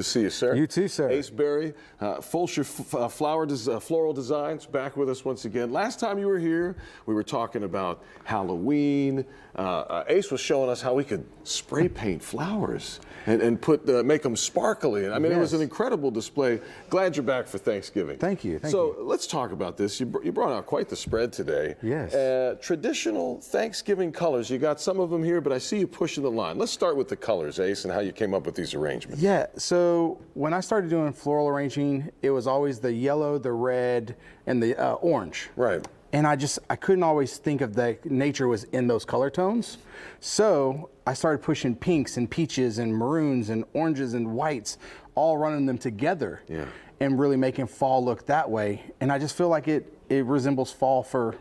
To see you, sir. You too, sir. Ace Berry, Fulcher Floral Designs, back with us once again. Last time you were here, we were talking about Halloween. Ace was showing us how we could spray paint flowers and make them sparkly. And I mean, It was an incredible display. Glad you're back for Thanksgiving. Thank you. So let's talk about this. You brought out quite the spread today. Yes. Traditional Thanksgiving colors. You got some of them here, but I see you pushing the line. Let's start with the colors, Ace, and how you came up with these arrangements. Yeah, so when I started doing floral arranging, it was always the yellow, the red, and the orange. Right. And I couldn't always think of that nature was in those color tones. So I started pushing pinks and peaches and maroons and oranges and whites, all running them together. Yeah. And really making fall look that way. And I just feel like it resembles fall for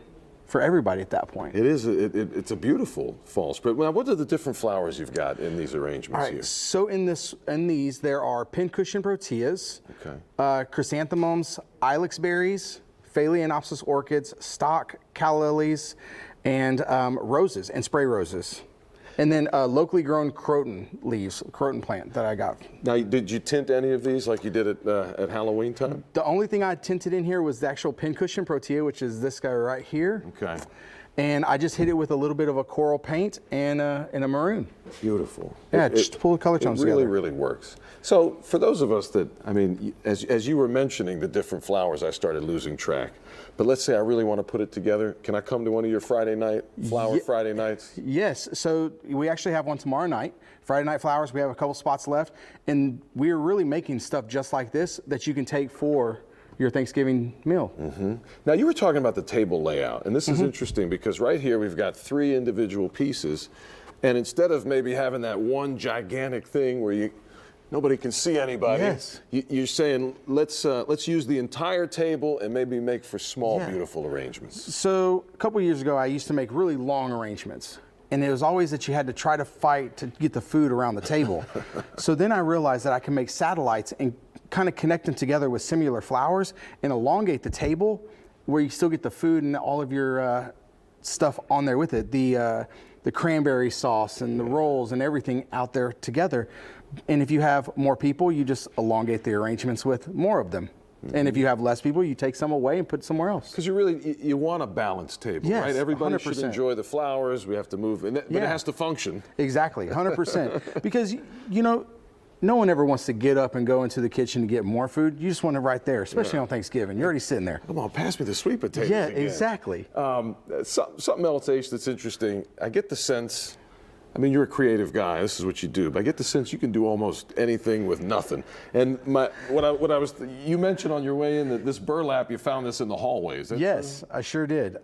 everybody at that point. It is. It's a beautiful fall spread. Now, what are the different flowers you've got in these arrangements here? So in these there are pincushion proteas, chrysanthemums, ilex berries, phalaenopsis orchids, stock calla lilies, and roses and spray roses. And then locally grown croton plant that I got. Now, did you tint any of these like you did at Halloween time? The only thing I tinted in here was the actual pincushion protea, which is this guy right here. Okay. And I just hit it with a little bit of a coral paint and a maroon. Beautiful. Yeah, just to pull the color tones together. It really works. So for those of us that, I mean, as you were mentioning the different flowers, I started losing track. But let's say I really want to put it together. Can I come to one of your Friday nights? Yes. So we actually have one tomorrow night. Friday Night Flowers. We have a couple spots left. And we're really making stuff just like this that you can take for your Thanksgiving meal. Mm-hmm. Now, you were talking about the table layout, and this is interesting because right here we've got 3 individual pieces, and instead of maybe having that one gigantic thing where nobody can see anybody, you're saying let's use the entire table and maybe make for small, beautiful arrangements. So a couple years ago, I used to make really long arrangements. And it was always that you had to try to fight to get the food around the table. So then I realized that I can make satellites and kind of connect them together with similar flowers and elongate the table where you still get the food and all of your stuff on there with it. The cranberry sauce and the rolls and everything out there together. And if you have more people, you just elongate the arrangements with more of them. And if you have less people, you take some away and put somewhere else. Because you want a balanced table, right? Everybody 100%. Should enjoy the flowers. We have to move, but it has to function. Exactly, 100%. Because, no one ever wants to get up and go into the kitchen to get more food. You just want it right there, especially on Thanksgiving. You're already sitting there. Come on, pass me the sweet potatoes again. Yeah, exactly. Something else, Ace, that's interesting. I get the sense, I mean, you're a creative guy. This is what you do. But I get the sense you can do almost anything with nothing. And you mentioned on your way in that this burlap, you found this in the hallways. Yes, I sure did.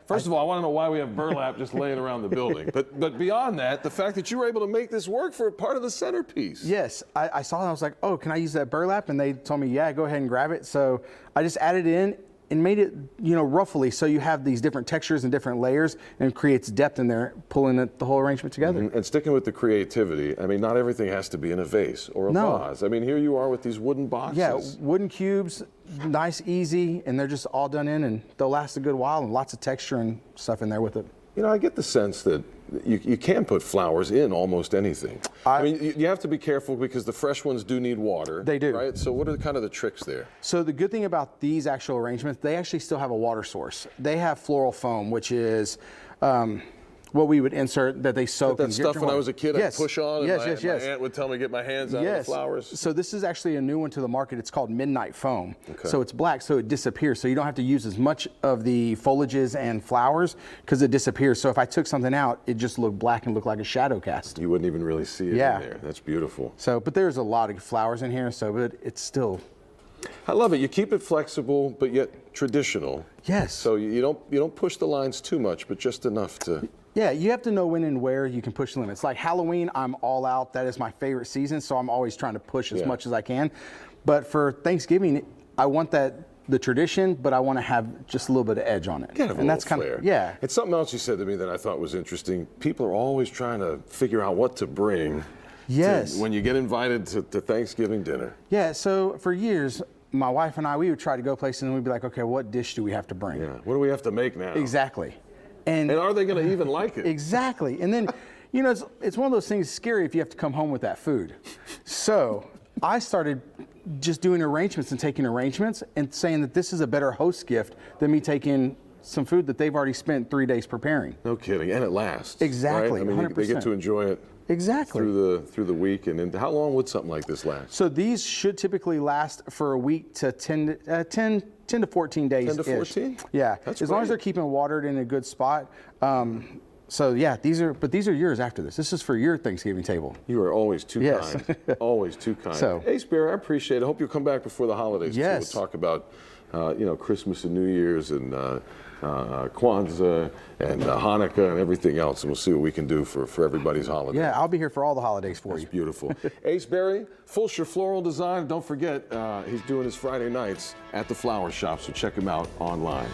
First of all, I want to know why we have burlap just laying around the building. But beyond that, the fact that you were able to make this work for part of the centerpiece. Yes, I saw it. I was like, oh, can I use that burlap? And they told me, yeah, go ahead and grab it. So I just added it in and made it, roughly so you have these different textures and different layers and creates depth in there, pulling the whole arrangement together. And sticking with the creativity, I mean, not everything has to be in a vase or a vase. I mean, here you are with these wooden boxes. Yeah, wooden cubes, nice, easy, and they're just all done in, and they'll last a good while, and lots of texture and stuff in there with it. I get the sense that you can put flowers in almost anything. I mean, you have to be careful because the fresh ones do need water. They do. Right? So what are kind of the tricks there? So the good thing about these actual arrangements, they actually still have a water source. They have floral foam, which is what we would insert that they soak. That stuff when I was a kid, I'd push on, and my aunt would tell me to get my hands out of the flowers. So this is actually a new one to the market. It's called Midnight Foam. Okay. So it's black, so it disappears. So you don't have to use as much of the foliages and flowers because it disappears. So if I took something out, it just looked black and looked like a shadow cast. You wouldn't even really see it in there. That's beautiful. So, but there's a lot of flowers in here, but it's still... I love it. You keep it flexible, but yet traditional. Yes. So you don't push the lines too much, but just enough to... Yeah, you have to know when and where you can push the limits. Like Halloween, I'm all out. That is my favorite season, so I'm always trying to push as much as I can. But for Thanksgiving, I want the tradition, but I want to have just a little bit of edge on it. And that's kind of It's something else you said to me that I thought was interesting. People are always trying to figure out what to bring. Yes. When you get invited to Thanksgiving dinner. Yeah. So for years, my wife and I, we would try to go places and we'd be like, okay, what dish do we have to bring? Yeah. What do we have to make now? Exactly. And are they going to even like it? Exactly. And then, it's one of those things scary if you have to come home with that food. So I started just doing arrangements and taking arrangements and saying that this is a better host gift than me taking some food that they've already spent 3 days preparing. No kidding, and it lasts. Exactly, Right? I mean, they get 100%. to enjoy it Exactly. through the week. And how long would something like this last? So these should typically last for a week to 10 to 14 days. 10 to 14? Yeah, That's as long as great. they're keeping watered in a good spot. So yeah, these are yours after this. This is for your Thanksgiving table. You are always too Yes. kind. Always too kind. So- Ace Bear, I appreciate it. I hope you'll come back before the holidays. Yes. Too. We'll talk about, Christmas and New Year's and Kwanzaa and Hanukkah and everything else. And we'll see what we can do for everybody's holiday. Yeah, I'll be here for all the holidays for you. Beautiful. Ace Berry, Fulcher Floral Design. Don't forget, he's doing his Friday nights at the flower shop, so check him out online.